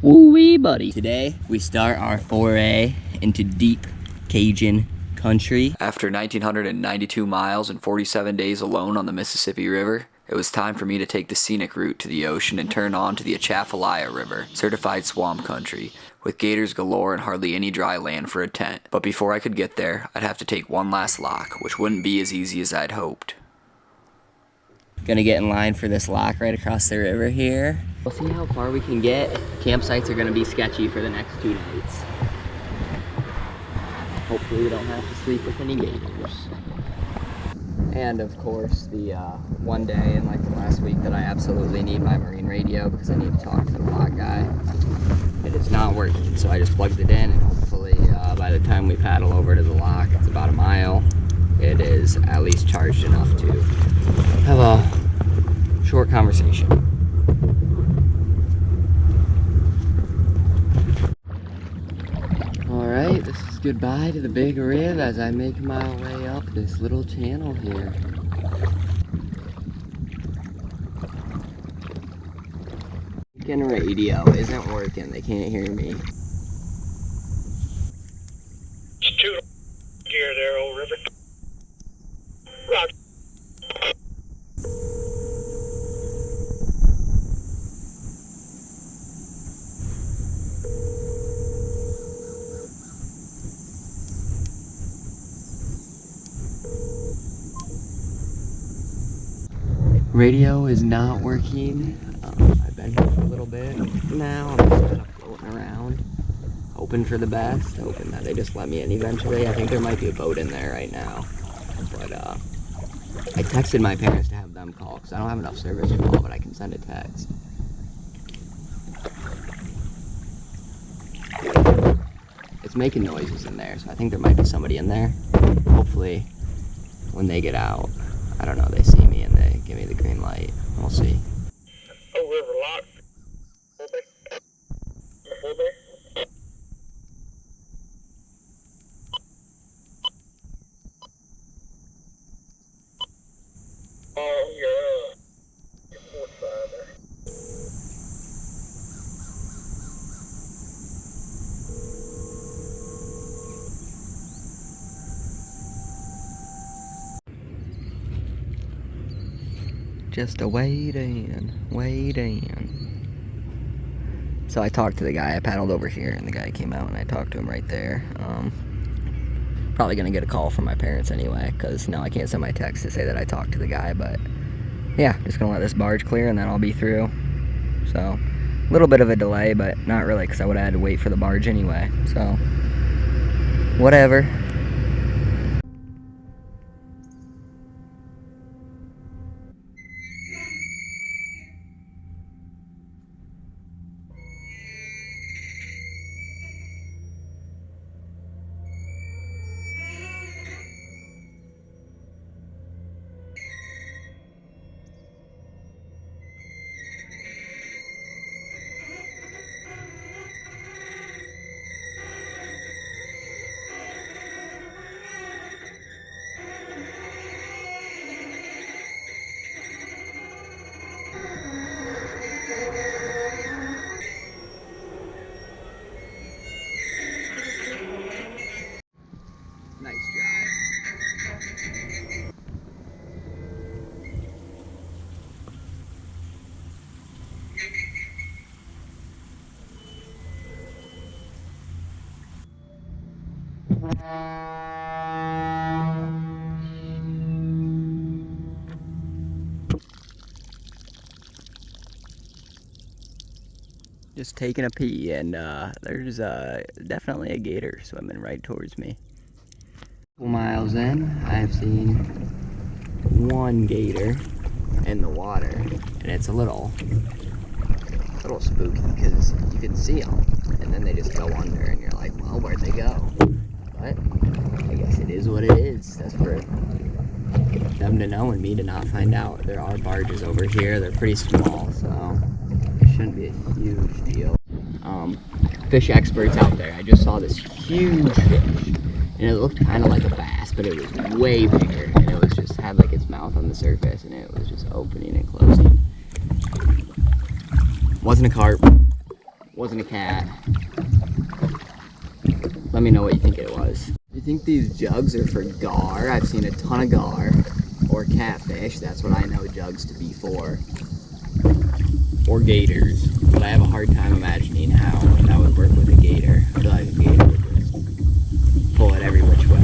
Woo-wee, buddy. Today, we start our foray into deep Cajun country. After 1,992 miles and 47 days alone on the Mississippi River, it was time for me to take the scenic route to the ocean and turn on to the Atchafalaya River, certified swamp country, with gators galore and hardly any dry land for a tent. But before I could get there, I'd have to take one last lock, which wouldn't be as easy as I'd hoped. Gonna get in line for this lock right across the river here. We'll see how far we can get. Campsites are gonna be sketchy for the next 2 nights. Hopefully we don't have to sleep with any gators. And of course, the one day in like the last week that I absolutely need my marine radio because I need to talk to the lock guy. It is not working, so I just plugged it in, and hopefully by the time we paddle over to the lock, it's about a mile, it is at least charged enough to have a short conversation. Alright, this is goodbye to the big rib as I make my way up this little channel here. Freaking radio isn't working, they can't hear me. It's 2 gear there, old river. Rock. Radio is not working. I've been here for a little bit now. I'm just kind of floating around, hoping for the best, hoping that they just let me in eventually. I think there might be a boat in there right now, but I texted my parents to have them call because I don't have enough service to call, but I can send a text. It's making noises in there, so I think there might be somebody in there. Hopefully, when they get out, I don't know, they see me and they give me the green light. We'll see. Oh, river lock. Oh, yeah. Your port side there. Just a wade in. So I talked to the guy, I paddled over here and the guy came out and I talked to him right there. Probably gonna get a call from my parents anyway, because now I can't send my text to say that I talked to the guy, but yeah, just gonna let this barge clear and then I'll be through. So, a little bit of a delay, but not really, because I would have had to wait for the barge anyway, so whatever. Nice job. Just taking a pee, and there's definitely a gator swimming right towards me. A couple miles in, I've seen one gator in the water, and it's a little spooky because you can see them, and then they just go under, and you're like, well, where'd they go? But I guess it is what it is. That's for them to know and me to not find out. There are barges over here. They're pretty small, so it shouldn't be a huge deal. Fish experts out there, I just saw this huge fish, and it looked kind of like a bass, but it was way bigger, and it was just had like its mouth on the surface, and it was just opening and closing. Wasn't a carp, Wasn't a cat. Let me know what you think it was. You think these jugs are for gar? I've seen a ton of gar. Or catfish, that's what I know jugs to be for. Or gators. But I have a hard time imagining how that would work with a gator. I feel like a gator would just pull it every which way.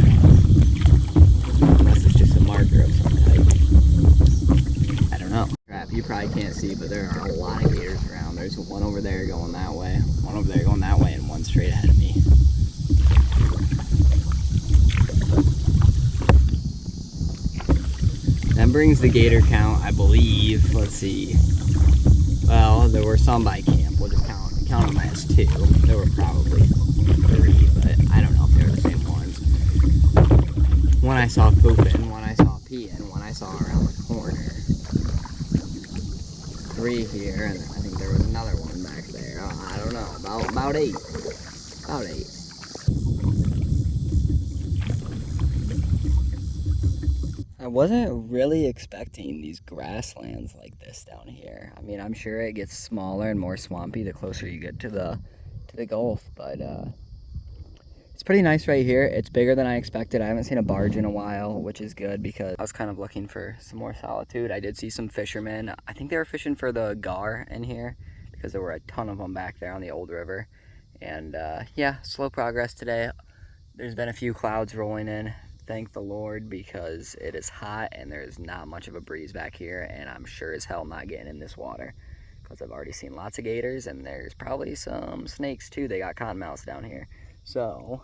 Unless it's just a marker of some type. I don't know. Crap, you probably can't see, but there are a lot of gators around. There's one over there going that way, one over there going that way, and one straight ahead of me. That brings the gator count, I believe. Let's see. Well, there were some by camp. We'll just count them as 2. There were probably 3, but I don't know if they were the same ones. One I saw pooping, one I saw peeing, one I saw around the corner. 3 here, and I think there was another one back there. I don't know, about 8. About 8. I wasn't really expecting these grasslands like this down here. I mean, I'm sure it gets smaller and more swampy the closer you get to the Gulf, but it's pretty nice right here. It's bigger than I expected. I haven't seen a barge in a while, which is good because I was kind of looking for some more solitude. I did see some fishermen. I think they were fishing for the gar in here because there were a ton of them back there on the old river. And yeah, slow progress today. There's been a few clouds rolling in. Thank the Lord, because it is hot and there's not much of a breeze back here, and I'm sure as hell not getting in this water because I've already seen lots of gators and there's probably some snakes too. They got cottonmouths down here. So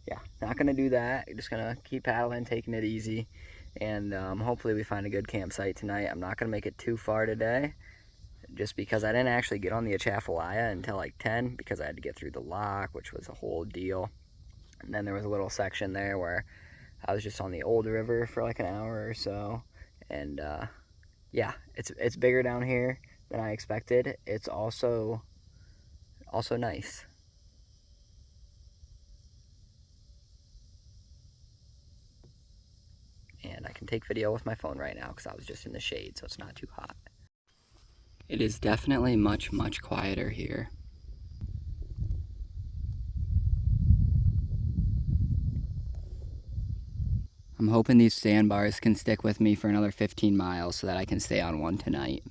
yeah, not gonna do that. Just gonna keep paddling, taking it easy, and hopefully we find a good campsite tonight. I'm not gonna make it too far today just because I didn't actually get on the Atchafalaya until like 10 because I had to get through the lock, which was a whole deal. And then there was a little section there where I was just on the old river for like an hour or so, and yeah, it's bigger down here than I expected. It's also nice. And I can take video with my phone right now because I was just in the shade, so it's not too hot. It is definitely much quieter here. I'm hoping these sandbars can stick with me for another 15 miles so that I can stay on one tonight.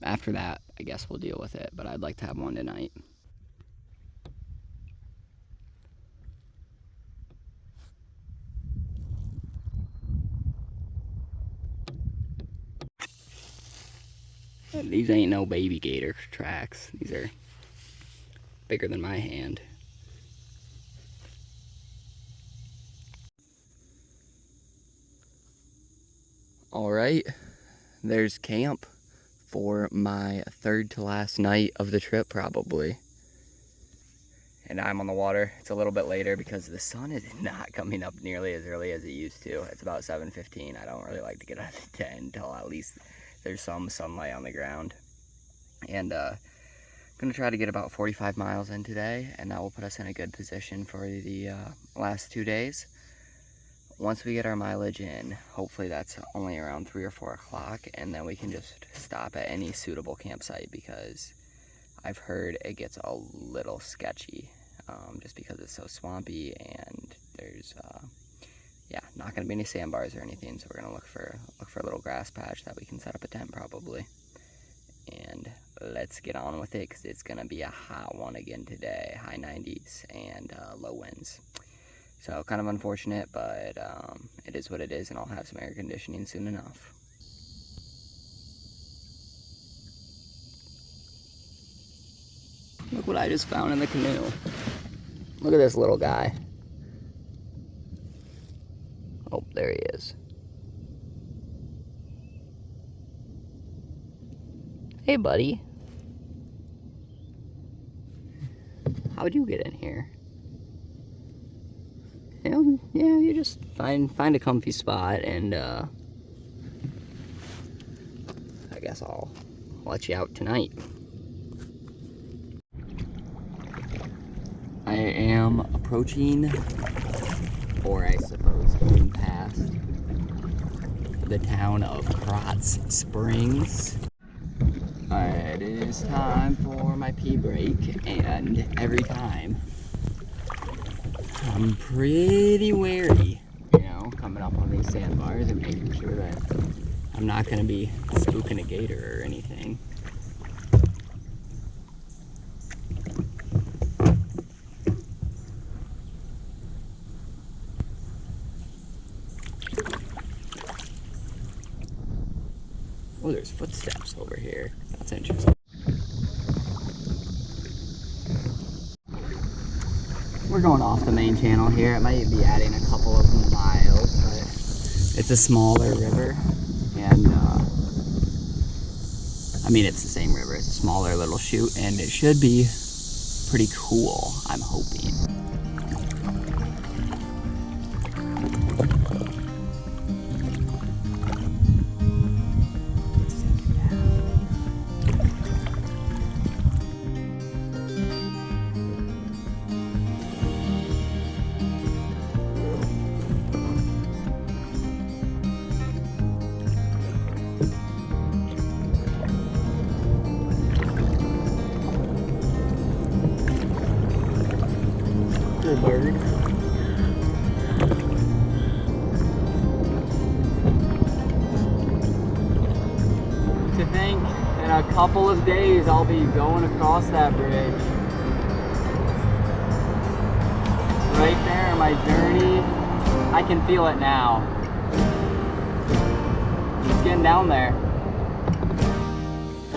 After that, I guess we'll deal with it, but I'd like to have one tonight. These ain't no baby gator tracks. These are bigger than my hand. All right, there's camp for my 3rd to last night of the trip probably. And I'm on the water. It's a little bit later because the sun is not coming up nearly as early as it used to. It's about 7:15. I don't really like to get out of the tent until at least there's some sunlight on the ground. And I'm gonna try to get about 45 miles in today, and that will put us in a good position for the last 2 days. Once we get our mileage in, hopefully that's only around 3 or 4 o'clock, and then we can just stop at any suitable campsite because I've heard it gets a little sketchy just because it's so swampy, and there's yeah, not gonna be any sandbars or anything, so we're gonna look for a little grass patch that we can set up a tent probably. And let's get on with it because it's gonna be a hot one again today, high 90s and low winds. So kind of unfortunate, but it is what it is, and I'll have some air conditioning soon enough. Look what I just found in the canoe. Look at this little guy. Oh, there he is. Hey, buddy. How'd you get in here? Yeah, you just find a comfy spot, and I guess I'll let you out tonight. I am approaching, or I suppose going past, the town of Krotz Springs. Alright, it is time for my pee break, and every time I'm pretty wary, you know, coming up on these sandbars and making sure that I'm not going to be spooking a gator or anything. Oh, there's footsteps over here. That's interesting. We're going off the main channel here. It might be adding a couple of miles, but it's a smaller river. And, I mean, it's the same river. It's a smaller little chute, and it should be pretty cool, I'm hoping. Little bird. To think in a couple of days I'll be going across that bridge. Right there, my journey, I can feel it now. It's getting down there.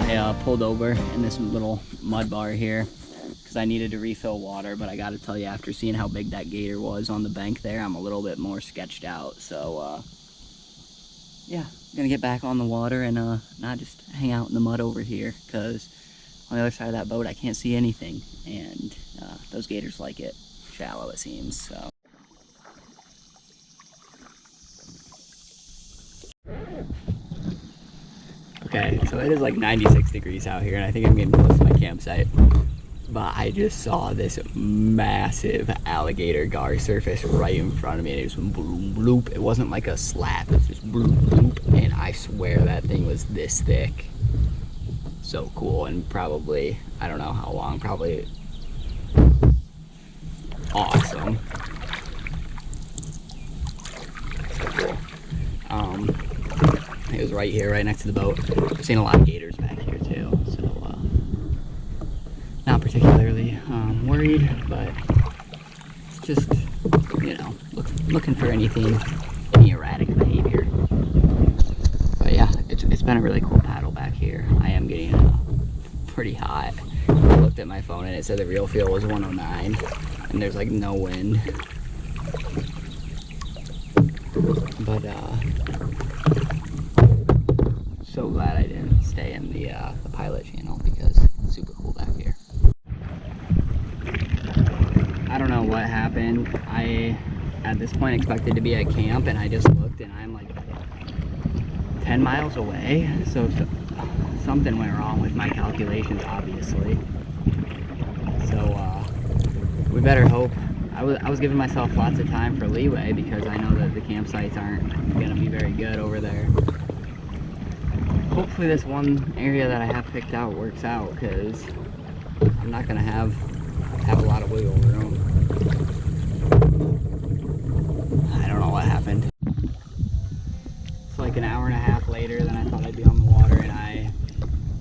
I pulled over in this little mud bar here because I needed to refill water, but I gotta tell you, after seeing how big that gator was on the bank there, I'm a little bit more sketched out. So yeah, I'm gonna get back on the water and not just hang out in the mud over here, because on the other side of that boat I can't see anything, and those gators like it shallow, it seems. So okay, so it is like 96 degrees out here, and I think I'm getting close to my campsite. But I just saw this massive alligator gar surface right in front of me, and it just went bloop, bloop. It wasn't like a slap, it was just bloop, bloop, and I swear that thing was this thick. So cool, and probably, I don't know how long, probably awesome. So cool. It was right here, right next to the boat. I've seen a lot of gators back here too, so not particularly worried, but just, you know, looking for any erratic behavior. But yeah, it's been a really cool paddle back here. I am getting pretty hot. I looked at my phone and it said the real feel was 109, and there's like no wind. But so glad I didn't stay in the pilot channel, because it's super cool back here. I don't know what happened. I, at this point, expected to be at camp, and I just looked and I'm like 10 miles away. So something went wrong with my calculations, obviously. So we better hope. I was giving myself lots of time for leeway, because I know that the campsites aren't going to be very good over there. Hopefully this one area that I have picked out works out, because I'm not going to have a lot of wiggle room. I don't know what happened. It's like an hour and a half later than I thought I'd be on the water, and I'm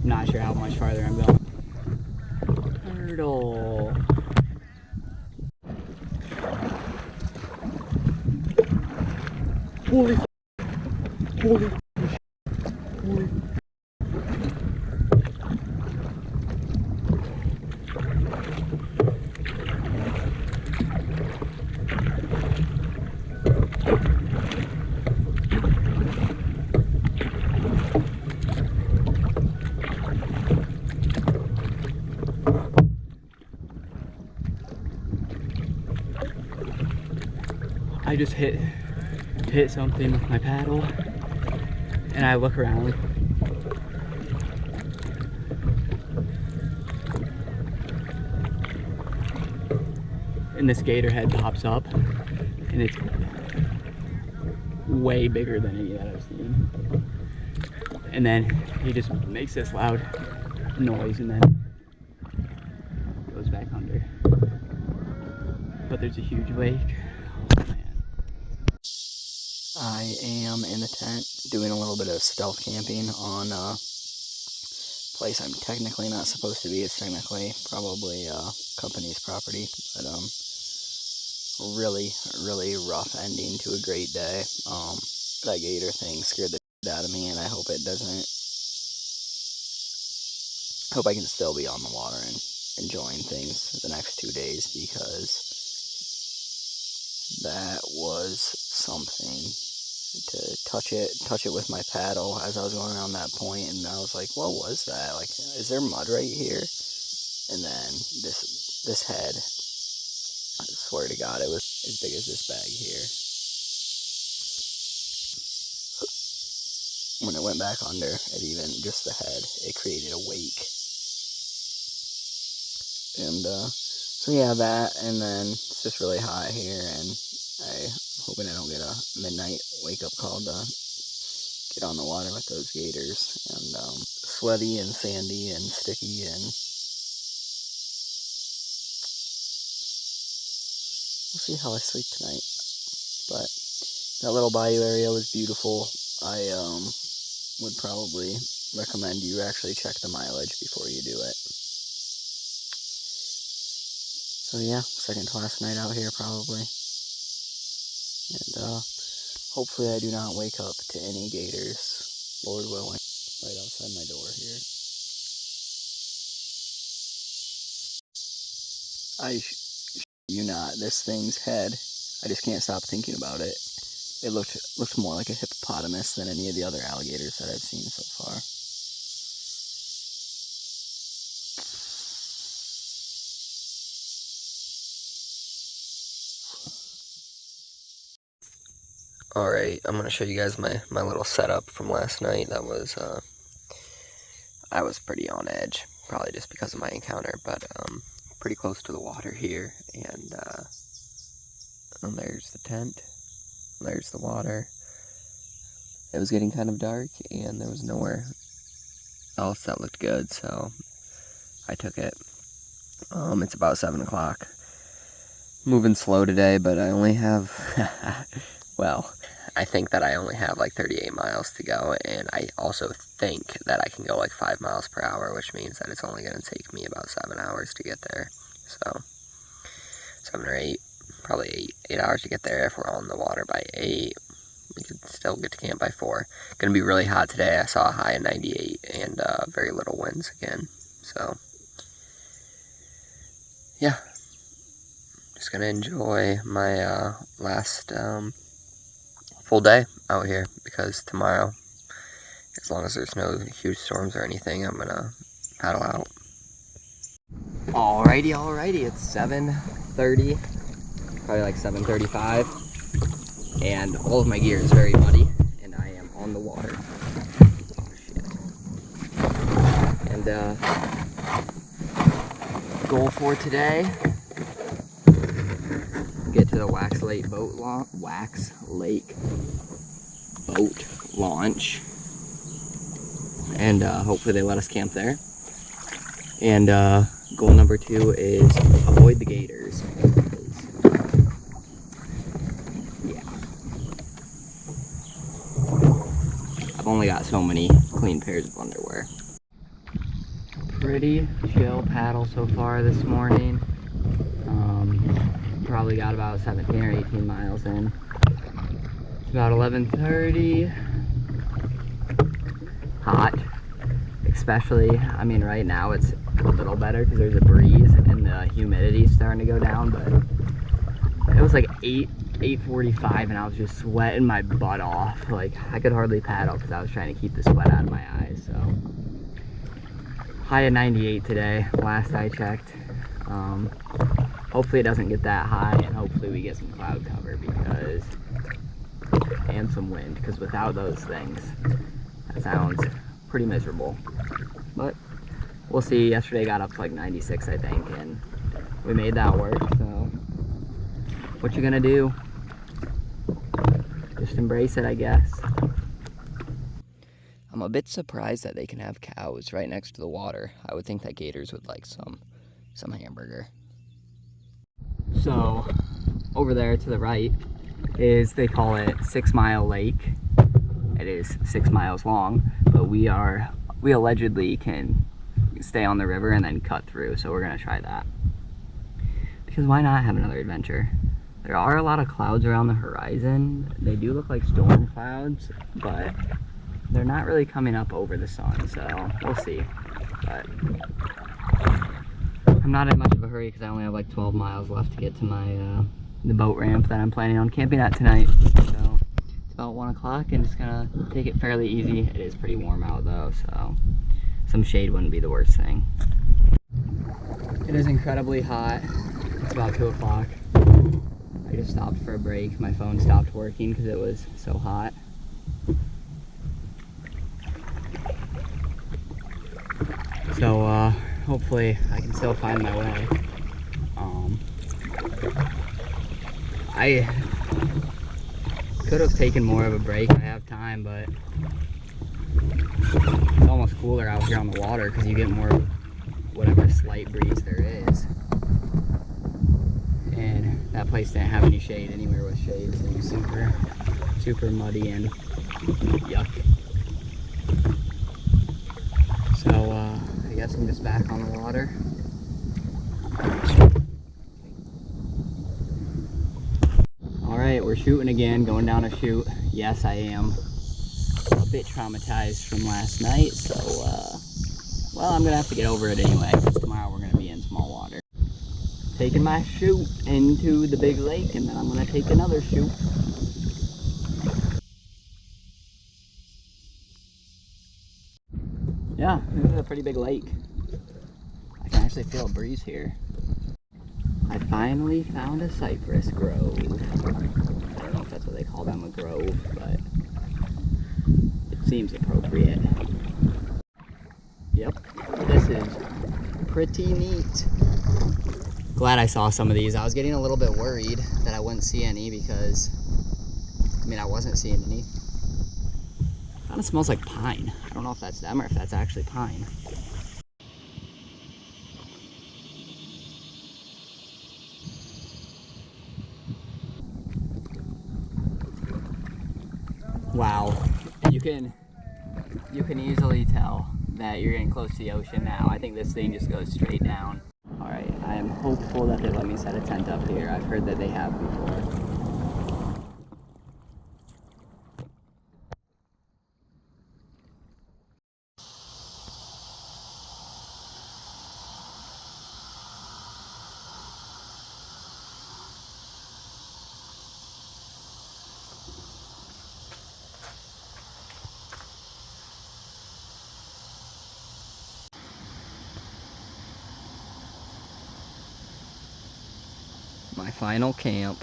not sure how much farther I'm going. Turtle. Holy f***. Holy f***. Holy f***. I just hit something with my paddle, and I look around. And this gator head pops up, and it's way bigger than any that I've seen. And then he just makes this loud noise and then goes back under. But there's a huge lake. Oh man. I am in the tent doing a little bit of stealth camping on a place I'm technically not supposed to be. It's technically probably company's property, but really rough ending to a great day. That gator thing scared the shit out of me, and I hope it doesn't. Hope I can still be on the water and enjoying things the next 2 days, because that was something. To touch it with my paddle as I was going around that point, and I was like, what was that? Like, is there mud right here? And then this head, I swear to God, it was as big as this bag here. When it went back under, it even, just the head, it created a wake. And so yeah, that, and then it's just really hot here, and I'm hoping I don't get a midnight wake up call to get on the water with those gators. And sweaty and sandy and sticky, and we'll see how I sleep tonight. But that little bayou area was beautiful. I would probably recommend you actually check the mileage before you do it. So yeah, second to last night out here probably. And hopefully I do not wake up to any gators, Lord willing, right outside my door here. You not, this thing's head, I just can't stop thinking about it. It looked more like a hippopotamus than any of the other alligators that I've seen so far. Alright, I'm going to show you guys my little setup from last night. That was, I was pretty on edge, probably just because of my encounter, but pretty close to the water here, and there's the tent, there's the water. It was getting kind of dark, and there was nowhere else that looked good, so I took it. It's about 7 o'clock. Moving slow today, but I only have, well, I think that I only have like 38 miles to go, and I also think that I can go like 5 miles per hour, which means that it's only going to take me about 7 hours to get there. So 7 or 8, probably 8 hours to get there. If we're on the water by 8, we could still get to camp by 4. Going to be really hot today. I saw a high of 98 and very little winds again. So yeah, just going to enjoy my last full day out here, because tomorrow, as long as there's no huge storms or anything, I'm going to paddle out. Alrighty, it's 7:30, probably like 7:35, and all of my gear is very muddy, and I am on the water. Oh shit. And goal for today, get to the Wax Lake boat launch, and hopefully they let us camp there. And goal number 2 is avoid the gators. Yeah, I've only got so many clean pairs of underwear. Pretty chill paddle so far this morning. Probably got about 17 or 18 miles in. It's about 11:30. Hot, especially, I mean, right now it's a little better because there's a breeze and the humidity's starting to go down, but it was like 8:45 and I was just sweating my butt off. Like, I could hardly paddle because I was trying to keep the sweat out of my eyes. So high of 98 today, last I checked. Hopefully it doesn't get that high, and hopefully we get some cloud cover, because, and some wind, because without those things, that sounds pretty miserable. But we'll see. Yesterday got up to like 96, I think, and we made that work. So what you gonna do? Just embrace it, I guess. I'm a bit surprised that they can have cows right next to the water. I would think that gators would like some hamburger. So over there to the right is, they call it 6 Mile Lake. It is 6 miles long, but we allegedly can stay on the river and then cut through, so we're gonna try that. Because why not have another adventure? There are a lot of clouds around the horizon. They do look like storm clouds, but they're not really coming up over the sun, so we'll see. But I'm not in much of a hurry because I only have like 12 miles left to get to my the boat ramp that I'm planning on camping at tonight. So it's about 1 o'clock and just gonna take it fairly easy. It is pretty warm out though, so some shade wouldn't be the worst thing. It is incredibly hot. It's about 2 o'clock. I just stopped for a break. My phone stopped working because it was so hot. So hopefully I can still find my way. I could have taken more of a break. I have time, but it's almost cooler out here on the water because you get more whatever slight breeze there is. And that place didn't have any shade anywhere with shade, so it was super muddy and yuck. So I guess I'm just back on the water. Alright, we're shooting again, going down a chute. Yes, I am a bit traumatized from last night, so well, I'm gonna have to get over it anyway, because tomorrow we're gonna be in small water. Taking my chute into the big lake, and then I'm gonna take another chute. Yeah, this is a pretty big lake. I can actually feel a breeze here. I finally found a cypress grove. I don't know if that's what they call them, a grove, but it seems appropriate. Yep, this is pretty neat. Glad I saw some of these. I was getting a little bit worried that I wouldn't see any because, I mean, I wasn't seeing any. Kind of smells like pine. I don't know if that's them or if that's actually pine. Wow, you can easily tell that you're getting close to the ocean now. I think this thing just goes straight down. All right, I am hopeful that they let me set a tent up here. I've heard that they have before. My final camp.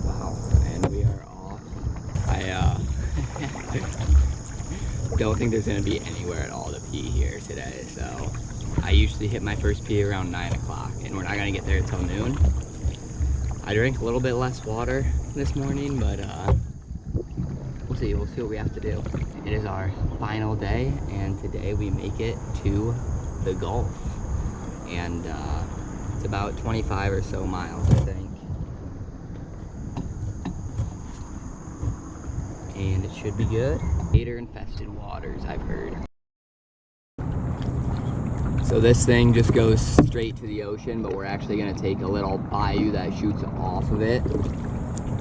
Wow, and we are off. I don't think there's gonna be anywhere at all to pee here today, so I usually hit my first pee around 9 o'clock, and we're not gonna get there until noon. I drank a little bit less water this morning, but we'll see what we have to do. It is our final day, and today we make it to the Gulf, and it's about 25 or so miles, I think, and it should be good. Gator infested waters, I've heard. So this thing just goes straight to the ocean, but we're actually going to take a little bayou that shoots off of it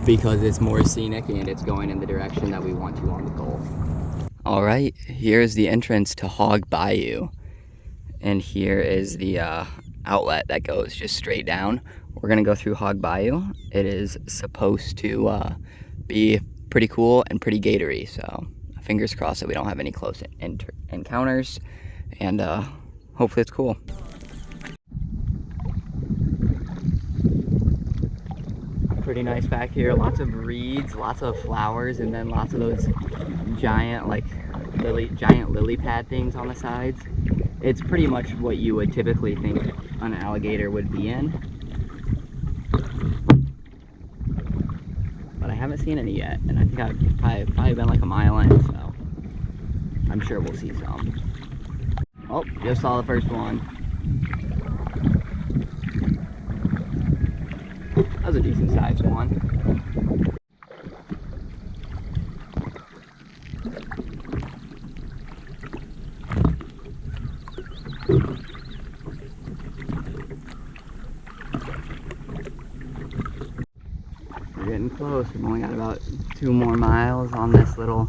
because it's more scenic and it's going in the direction that we want to on the Gulf. All right, here's the entrance to Hog Bayou, and here is the outlet that goes just straight down. We're gonna go through Hog Bayou. It is supposed to be pretty cool and pretty gatory, so fingers crossed that we don't have any close encounters, and hopefully it's cool. Pretty nice back here. Lots of reeds, lots of flowers, and then lots of those giant lily pad things on the sides. It's pretty much what you would typically think an alligator would be in. haven't seen any yet, and I think I've probably been like a mile in, so I'm sure we'll see some. Oh, just saw the first one. That was a decent sized one. We're getting close. We've only got about 2 more miles on this little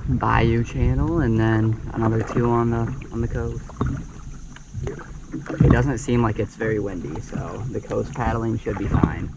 bayou channel, and then another 2 on the coast. It doesn't seem like it's very windy, so the coast paddling should be fine.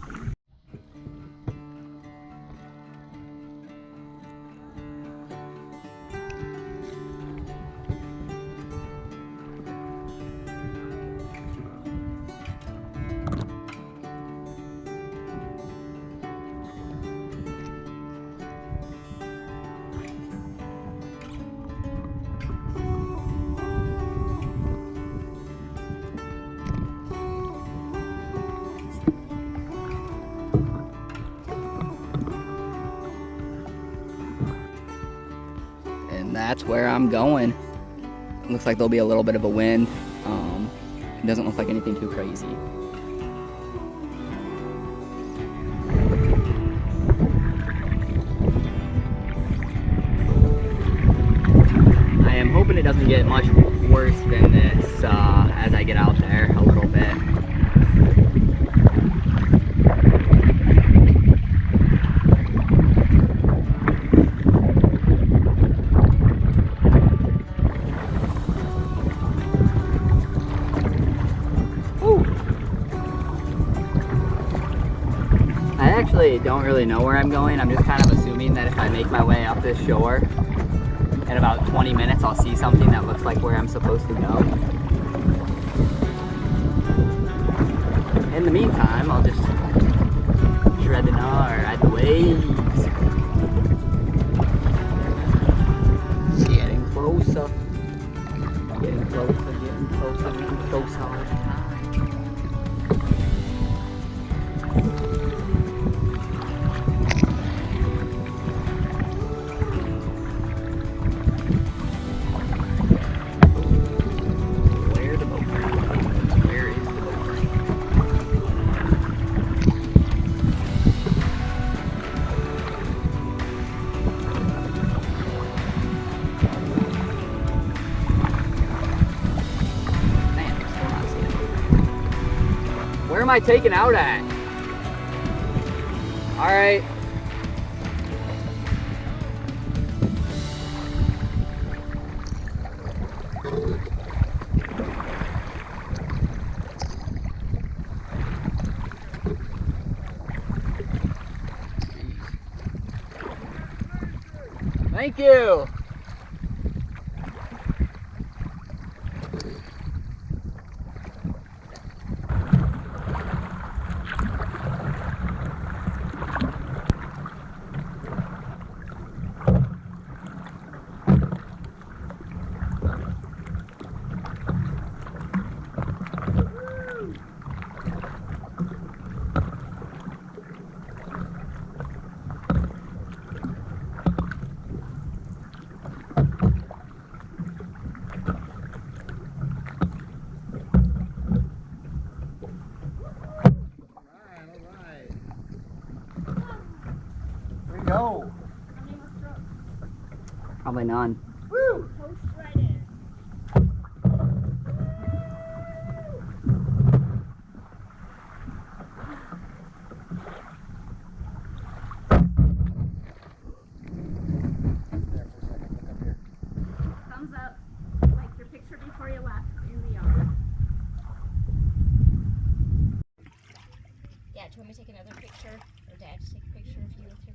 And that's where I'm going. It looks like there'll be a little bit of a wind. It doesn't look like anything too crazy. I am hoping it doesn't get much worse than this as I get out there a little bit. I actually don't really know where I'm going. I'm just kind of assuming that if I make my way up this shore, in about 20 minutes I'll see something that looks like where I'm supposed to go. In the meantime, I'll just tread the ride the waves. Getting closer. Getting closer, getting closer, getting closer all the time. Where am I taking out at? All right. Thank you. Go. Probably none. Woo! Post right in. Thumbs up, like your picture before you left in the yard. Yeah, do you want me to take another picture? Or Dad to take a picture of you with your